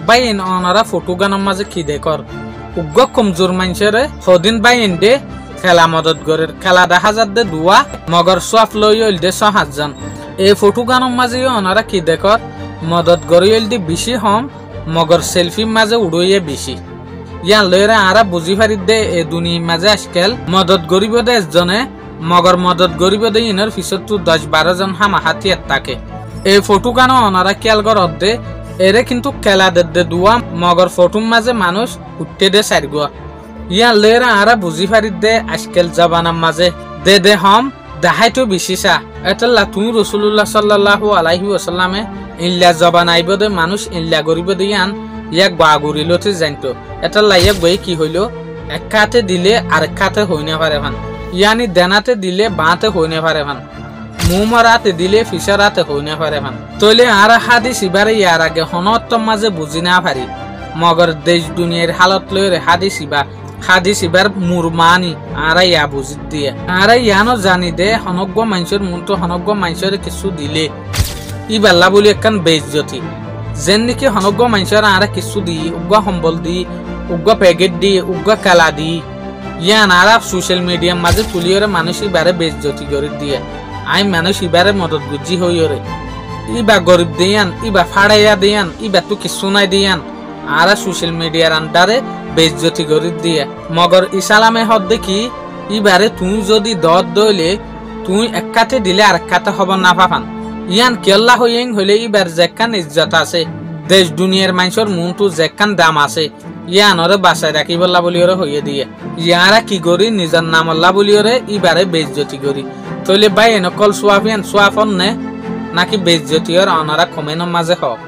বাইন অনারা photo গানের মাঝে কি দেখর উগ্র কমজোর মানুষেরে সদিন বাইন দে খেলা মদত করে খেলা দেখা যাত দে দুয়া মগর সোয়াফ লই দে ৬,৭ জন এই ফটো গানের মাঝে অনারা কি দেখর মদত গরিল দি বেশি হম মগর সেলফি মাঝে উড়ইয়ে বেশি ইয়ান লইরা আরা বুঝি পারি দে এ দুনিয়ার মাঝে আজকাল মদত গরিব দে একজনে মগর মদত গরিব দে ইনার পিছত তো ১০-১২ জন হামা হাতিয়ার থাকে এই ফটো গানো অনারা খেয়াল করত দে এরে কিন্তু খেলা দে দুয়া মগর ফটোর মাঝে মানুষ উঠতে দে সারগুয়া ইয়ান লইরা আরা বুঝি পারি দে আজকাল জবানার মাঝে দে হম দেখাইতো বেশি চা এটাল্লা তুমি রাসূলুল্লাহ সাল্লাল্লাহু আলাইহি ওয়াসাল্লামে ইল্লা জবান আইব দে মানুষ ইল্লা গরিব দে ইয়ান ইয়াক বাগুরিলতে জানতো এটাল্লা ইয়াক বই কি হইলো এক কাতে দিলে আরেক কাতে হইনে পারে ভান ইয়ানি দেনাতে দিলে বাঁতে হইনে পারে ভান মুমরাতে দিলে ফিসারাতে হইনে পারে ভান তইলে আর হাদিস ইবারে ইয়ার আগে হনত মাঝে বুঝি না পারি মগর দেশ দুনিয়ার হালত লইরে হাদিস ইবার মুরমানি আরা ইয়া বুঝি দিয়ে আরা ইয়ানো জানি দে হনজ্ঞ মানুষের মনটো হনজ্ঞ মানুষের কিছু দিলে ইবাল্লা বলি একখান বেইজ্জতি যেন নাকি হনজ্ঞ মানুষের আরা কিছু দি উগ্র সম্বল দি উগ্র প্যাকেট দি উগ্র কালা দি ইয়ান আরা সোশ্যাল মিডিয়ার মাঝে তুলিয়রে মানুষ ইবারে বেইজ্জতি করে দিয়ে আই মানুষ ইবারে মদত গুজি হইরে ইবা গরিব দিয়ান ইবা ফাড়াইয়া দিয়ান ইবা তো কিছু নাই দিয়ান আরা সোশ্যাল মিডিয়ার আন্ডারে বেইজ্জতি করে দিয়ে মগর ইসলামে হদ দেখি ইবারে তুই যদি দত দইলে তুই এক কাতে দিলে আর কাতে হব না পাফান ইয়ান কেল্লা হইং হইলে ইবার যেখান ইজ্জত আছে দেশ দুনিয়ার মানুষের মনটো যেখান দাম আছে ইয়ানরে বাসায় রাখিবল্লা বলি ওরে হইয়ে দিয়ে ইয়ারা কি করি নিজের নামল্লা বলি ওরে ইবারে বেইজ্জতি করি তইলে বাই এনকল সোয়াফিয়ান সোয়াফন নে নাকি বেইজ্জতি ওর অনারা কমেনের মাঝে হোক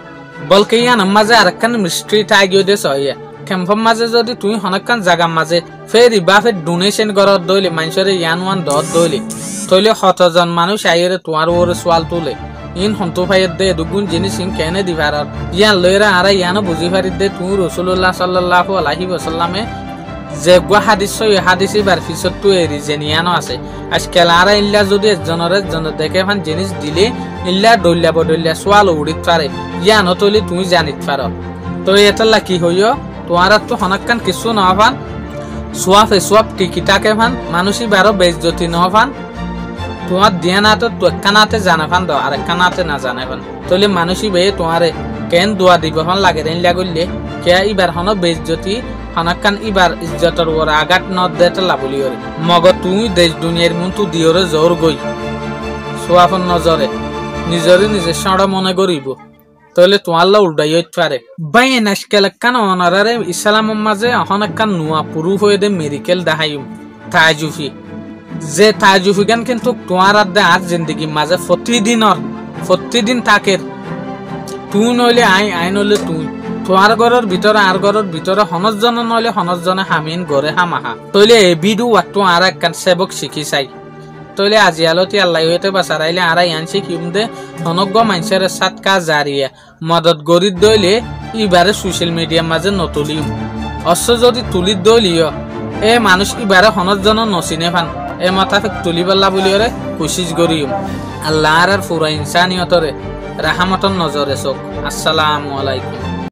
বলকে ইয়ানের মাঝে আরেকখান মিস্ট্রি টাইগিও দে সহিয়া ক্যাম্পর মাঝে যদি তুই হনকান জাগার মাঝে ফের ইবাফে ডোনেশন করত দইলে মানুষরে ইয়ান ওয়ান দত দইলে তইলে ১০০ মানুষ আইরে তোমার ওরে সোয়াল তুলে ইন হন্তু ফাইয়ের দে দুগুণ জিনিস ইন কেনে দিবার ইয়ান লইরা আরা ইয়ানো বুঝি পারি দে তুই রাসূলুল্লাহ সাল্লাল্লাহু আলাইহি ওয়াসাল্লামে যে গুয়া হাদিস হাদিস বার পিছত তো এরি জেনিয়ানো আছে আজকাল আরা ইল্লা যদি একজন দেখে ফান জিনিস দিলে ইল্লা দইল্লা বদইল্লা সোয়াল উড়িত পারে ইয়ানো তইলে তুমি জানিত পারো তো এটালা কি হইও তোমার তো হনকান কিছু নফান সোয়াফ টিকিটাকে ফান মানুষই বারো বেইজ্জতি নফান তোমার দিয়ানাতে তো একখানাতে জানা ফান দাও আর একখানাতে না জানে ফান তইলে মানুষই বে তোমারে কেন দোয়া দিব ফান লাগে রেন লাগলে কে ইবার হন বেইজ্জতি হনকান ইবার ইজ্জতর ওর আঘাত ন দেতে লাবলি ওরে মগ তুই দেশ দুনিয়ার মনটু দিওরে জোর গই সোয়াফন নজরে নিজে সড় মনে করিব তইলে তোমাল্লা উল্টাই হইতে পারে বাইন আজকাল একখান অনারারে ইসলামের মাঝে এখন একখান নুয়া পুরু হয়ে দে মেডিকেল দেখাইম তাজুফি যে তাজুফি গান কিন্তু তোমার আর দে আজ জিন্দগি মাঝে প্রতিদিন থাকে তুই নইলে আই নইলে তুই তোমার ঘরের ভিতরে আর ঘরের ভিতরে ১০০ জন নইলে ১০০ জনে হামিন ঘরে হামাহা তইলে এ বিডু ওয়াক্ত আর একখান সেবক শিখি চাই তইলে আজি আলোতি আল্লাহ হইতে বাসারাইলে আরা ইয়ান শিখিম দে অনজ্ঞ মানুষের সাতকা জারিয়া মদত গরিব দইলে ইবারে সোশ্যাল মিডিয়ার মাঝে নতুলিম অশ্ব যদি তুলি দইলিও এ মানুষ ইবারে ১০০ জন নচিনে ফান এ মাথাফেক তুলিবাল্লা বলি ওরে কোশিশ করিম আল্লাহ আর পুরা ইনসানিয়তরে রাহমতন নজরে চোখ। আসসালামু আলাইকুম।